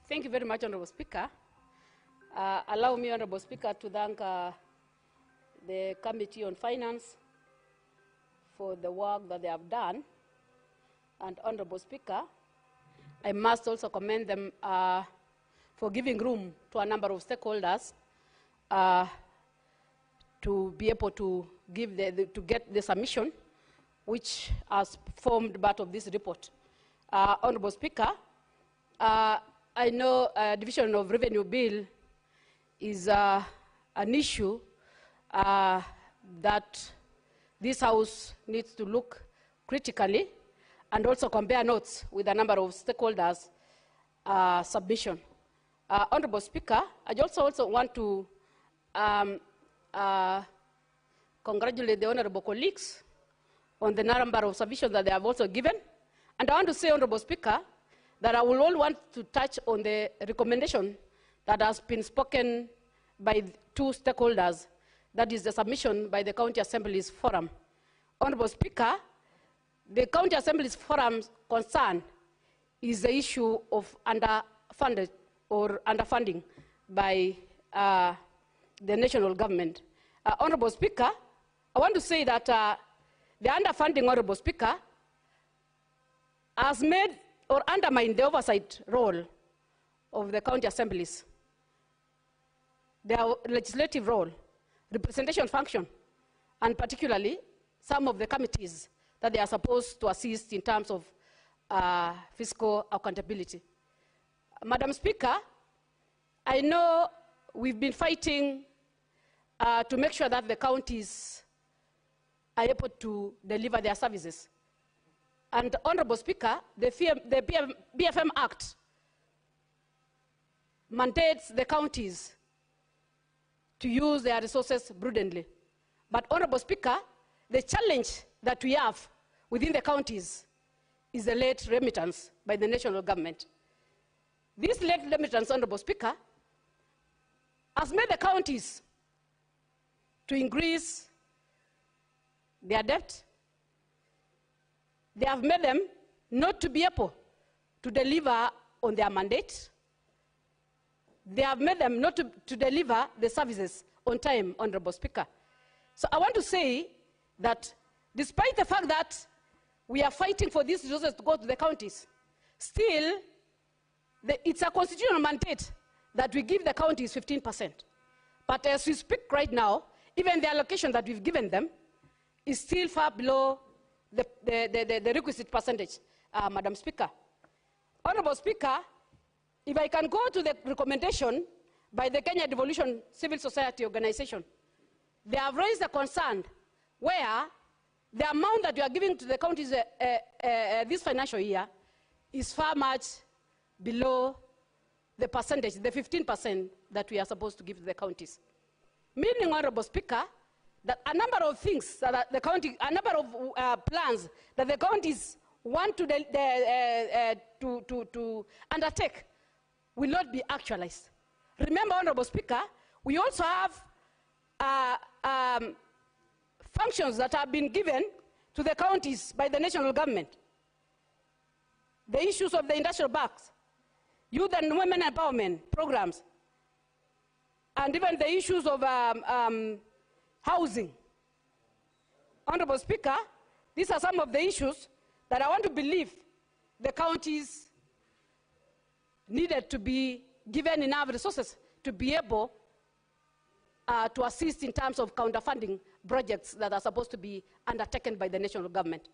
Thank you very much, Honorable Speaker. Allow me, Honorable Speaker, to thank the Committee on Finance for the work that they have done. And Honorable Speaker, I must also commend them for giving room to a number of stakeholders to be able to get the submission, which has formed part of this report. Honorable Speaker, I know Division of Revenue Bill is an issue that this House needs to look critically and also compare notes with a number of stakeholders' submission. Honorable Speaker, I also want to congratulate the honorable colleagues on the number of submissions that they have also given. And I want to say, Honorable Speaker, that I will all want to touch on the recommendation that has been spoken by two stakeholders, that is the submission by the County Assembly's Forum. Honorable Speaker, the County Assembly's Forum's concern is the issue of underfunded or underfunding by the national government. Honorable Speaker, I want to say that the underfunding, Honorable Speaker, has made or undermined the oversight role of the county assemblies, their legislative role, representation function, and particularly some of the committees that they are supposed to assist in terms of fiscal accountability. Madam Speaker, I know we've been fighting to make sure that the counties are able to deliver their services. And Honorable Speaker, the BFM Act mandates the counties to use their resources prudently. But Honorable Speaker, the challenge that we have within the counties is the late remittance by the national government. This late remittance, Honorable Speaker, has made the counties to increase their debt. They have made them not to be able to deliver on their mandate. They have made them not to deliver the services on time, Honorable Speaker. So I want to say that despite the fact that we are fighting for these resources to go to the counties, still it's a constitutional mandate that we give the counties 15%. But as we speak right now, even the allocation that we've given them is still far below the requisite percentage, Madam Speaker. Honorable Speaker, if I can go to the recommendation by the Kenya Devolution Civil Society Organization, they have raised a concern where the amount that you are giving to the counties this financial year is far much below the percentage, the 15% that we are supposed to give to the counties. Meaning, Honorable Speaker, that a number of things that the county, a number of plans that the counties want to undertake will not be actualized. Remember, Honorable Speaker, we also have functions that have been given to the counties by the national government. The issues of the industrial parks, youth and women empowerment programs, and even the issues of housing. Honorable Speaker, these are some of the issues that I want to believe the counties needed to be given enough resources to be able to assist in terms of counterfunding projects that are supposed to be undertaken by the national government.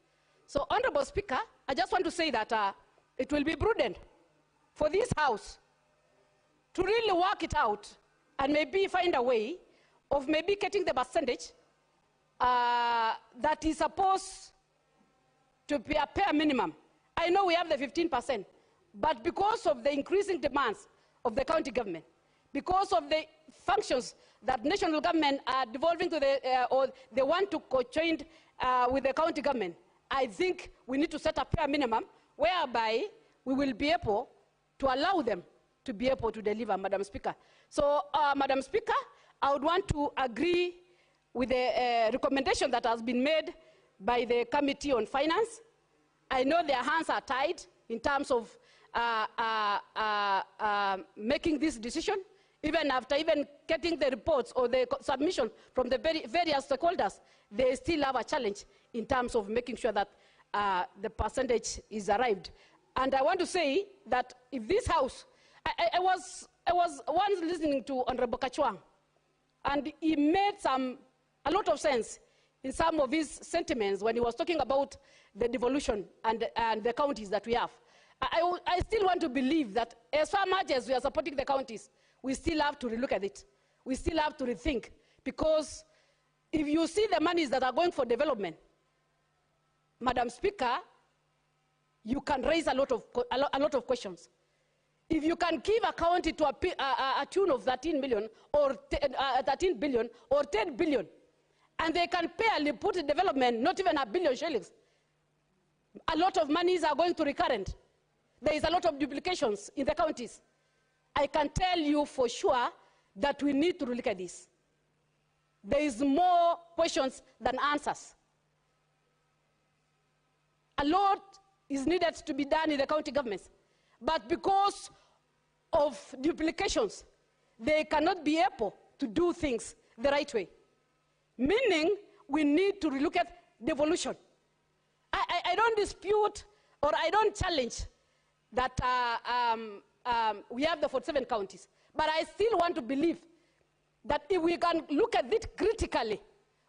So, Honorable Speaker, I just want to say that it will be prudent for this House to really work it out and maybe find a way of maybe getting the percentage that is supposed to be a bare minimum. I know we have the 15%, but because of the increasing demands of the county government, because of the functions that national government are devolving to the, or they want to co-join with the county government, I think we need to set a bare minimum whereby we will be able to allow them to be able to deliver, Madam Speaker. So, Madam Speaker, I would want to agree with the recommendation that has been made by the Committee on Finance. I know their hands are tied in terms of making this decision, even after even getting the reports or the submission from the various stakeholders, they still have a challenge in terms of making sure that the percentage is arrived. And I want to say that if this House, I was once listening to Honorable Kachwang, and he made a lot of sense in some of his sentiments when he was talking about the devolution and the counties that we have. I still want to believe that as far as we are supporting the counties, we still have to relook at it. We still have to rethink, because if you see the monies that are going for development, Madam Speaker, you can raise a lot of questions. If you can give a county to a tune of 13 billion or 10 billion, and they can barely put in development not even $1 billion shillings, a lot of monies are going to recurrent. There is a lot of duplications in the counties. I can tell you for sure that we need to look at this. There is more questions than answers. A lot is needed to be done in the county governments, but because of duplications, they cannot be able to do things the right way. Meaning, we need to look at devolution. I don't dispute or I don't challenge that we have the 47 counties, but I still want to believe that if we can look at it critically,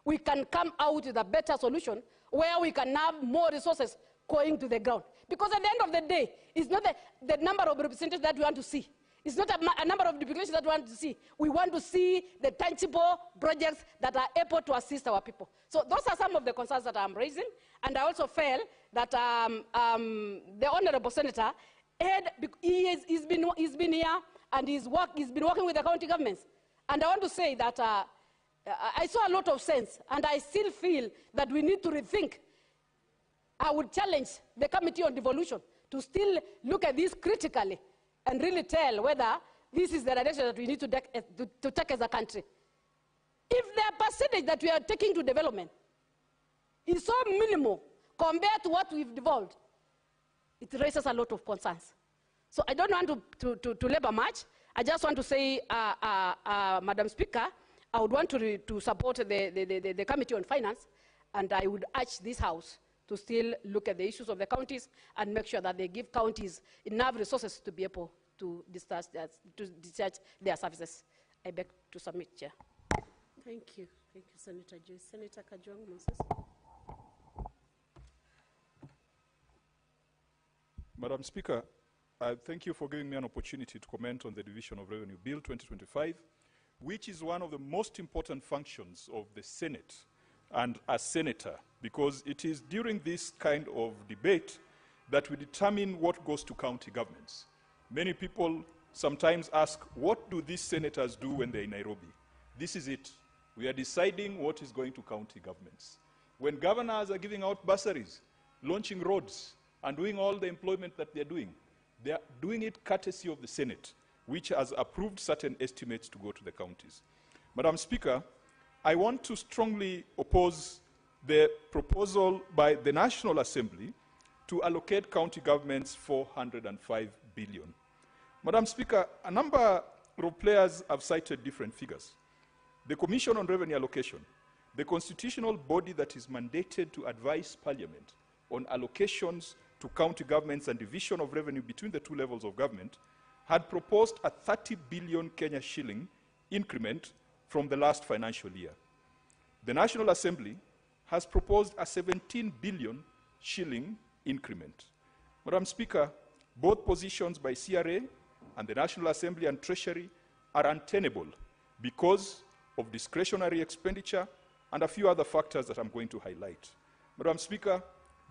we can come out with a better solution where we can have more resources going to the ground. Because at the end of the day, it's not the number of representatives that we want to see. It's not a number of duplications that we want to see. We want to see the tangible projects that are able to assist our people. So those are some of the concerns that I'm raising. And I also felt that the Honorable Senator, he's been here and he's been working with the county governments. And I want to say that I saw a lot of sense, and I still feel that we need to rethink. I would challenge the Committee on Devolution to still look at this critically and really tell whether this is the direction that we need to take as a country. If the percentage that we are taking to development is so minimal compared to what we've devolved, it raises a lot of concerns. So I don't want to labor much. I just want to say, Madam Speaker, I would want to support the Committee on Finance, and I would urge this House to still look at the issues of the counties and make sure that they give counties enough resources to be able to discharge their services. I beg to submit, Chair. Thank you. Thank you, Senator Joyce. Senator Kajwang Moses. Madam Speaker, thank you for giving me an opportunity to comment on the Division of Revenue Bill 2025, which is one of the most important functions of the Senate and as senator, because it is during this kind of debate that we determine what goes to county governments. Many people sometimes ask, what do these senators do when they're in Nairobi? This is it. We are deciding what is going to county governments. When governors are giving out bursaries, launching roads, and doing all the employment that they're doing it courtesy of the Senate, which has approved certain estimates to go to the counties. Madam Speaker, I want to strongly oppose the proposal by the National Assembly to allocate county governments 405 billion. Madam Speaker, a number of players have cited different figures. The Commission on Revenue Allocation, the constitutional body that is mandated to advise Parliament on allocations to county governments and division of revenue between the two levels of government, had proposed a 30 billion Kenya shilling increment from the last financial year. The National Assembly has proposed a 17 billion shilling increment. Madam Speaker, both positions by CRA and the National Assembly and Treasury are untenable because of discretionary expenditure and a few other factors that I'm going to highlight. Madam Speaker,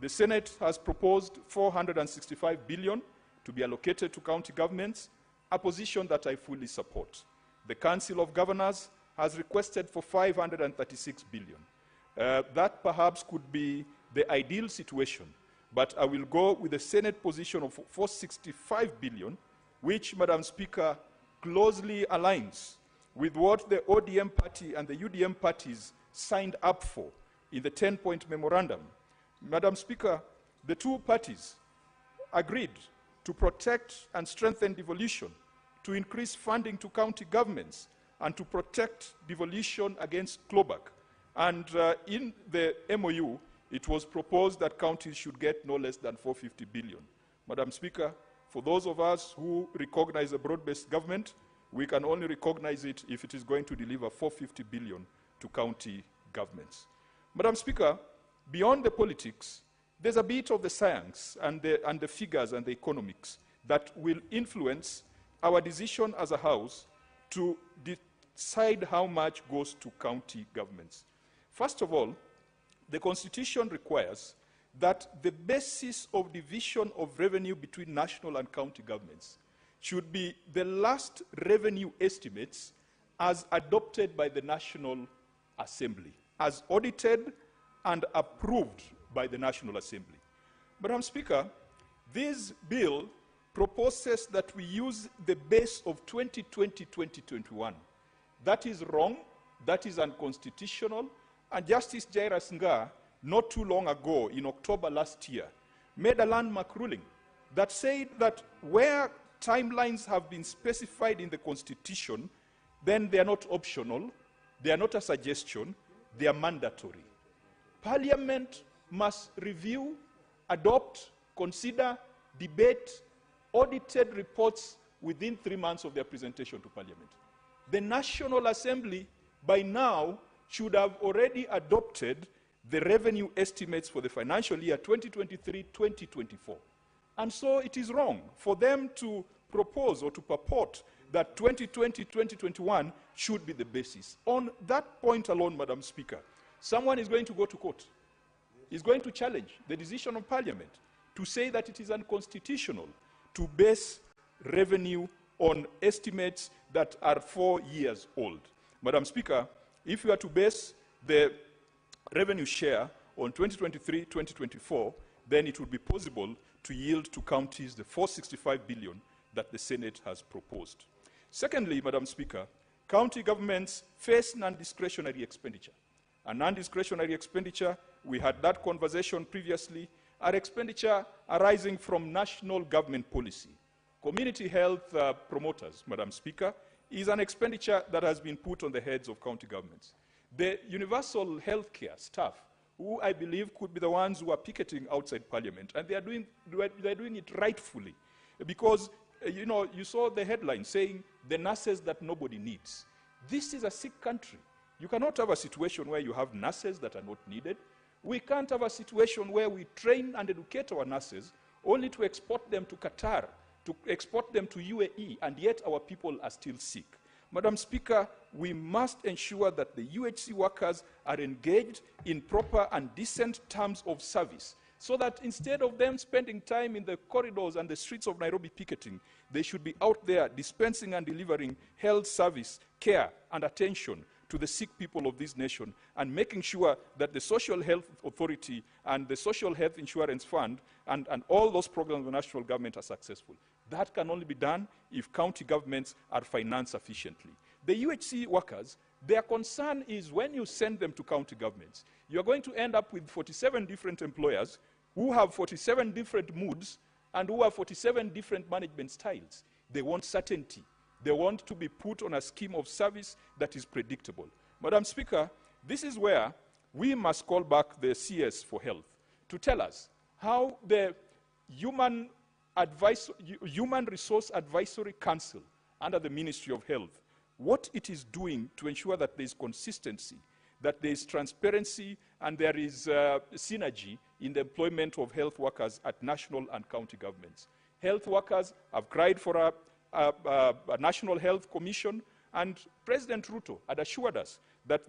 the Senate has proposed 465 billion to be allocated to county governments, a position that I fully support. The Council of Governors has requested for 536 billion. That perhaps could be the ideal situation, but I will go with the Senate position of 465 billion, which, Madam Speaker, closely aligns with what the ODM party and the UDM parties signed up for in the 10-point memorandum. Madam Speaker, the two parties agreed to protect and strengthen devolution to increase funding to county governments and to protect devolution against clawback. And in the MOU, it was proposed that counties should get no less than 450 billion. Madam Speaker, for those of us who recognize a broad-based government, we can only recognize it if it is going to deliver 450 billion to county governments. Madam Speaker, beyond the politics, there's a bit of the science and the figures and the economics that will influence our decision as a House to decide how much goes to county governments. First of all, the Constitution requires that the basis of division of revenue between national and county governments should be the last revenue estimates as adopted by the National Assembly, as audited and approved by the National Assembly. Madam Speaker, this bill proposes that we use the base of 2020-2021. That is wrong, that is unconstitutional, and Justice Jairus Ngaah, not too long ago, in October last year, made a landmark ruling that said that where timelines have been specified in the Constitution, then they are not optional, they are not a suggestion, they are mandatory. Parliament must review, adopt, consider, debate, audited reports within 3 months of their presentation to Parliament. The National Assembly, by now, should have already adopted the revenue estimates for the financial year 2023-2024. And so it is wrong for them to propose or to purport that 2020-2021 should be the basis. On that point alone, Madam Speaker, someone is going to go to court. Is going to challenge the decision of Parliament to say that it is unconstitutional to base revenue on estimates that are 4 years old. Madam Speaker, if you are to base the revenue share on 2023-2024, then it would be possible to yield to counties the 465 billion that the Senate has proposed. Secondly, Madam Speaker, county governments face non-discretionary expenditure. A non-discretionary expenditure, we had that conversation previously, are expenditure arising from national government policy. Community health promoters, Madam Speaker, is an expenditure that has been put on the heads of county governments. The universal health care staff, who I believe could be the ones who are picketing outside Parliament, and they're doing it rightfully, because you saw the headline saying the nurses that nobody needs. This is a sick country. You cannot have a situation where you have nurses that are not needed. We can't have a situation where we train and educate our nurses only to export them to Qatar, to export them to UAE, and yet our people are still sick. Madam Speaker, we must ensure that the UHC workers are engaged in proper and decent terms of service, so that instead of them spending time in the corridors and the streets of Nairobi picketing, they should be out there dispensing and delivering health service, care, and attention to the sick people of this nation, and making sure that the Social Health Authority and the Social Health Insurance Fund and all those programs of the national government are successful. That can only be done if county governments are financed sufficiently. The UHC workers, their concern is when you send them to county governments, you're going to end up with 47 different employers who have 47 different moods and who have 47 different management styles. They want certainty. They want to be put on a scheme of service that is predictable. Madam Speaker, this is where we must call back the CS for Health to tell us how the Human Resource Advisory Council under the Ministry of Health, what it is doing to ensure that there is consistency, that there is transparency, and there is synergy in the employment of health workers at national and county governments. Health workers have cried for a National Health Commission, and President Ruto had assured us that the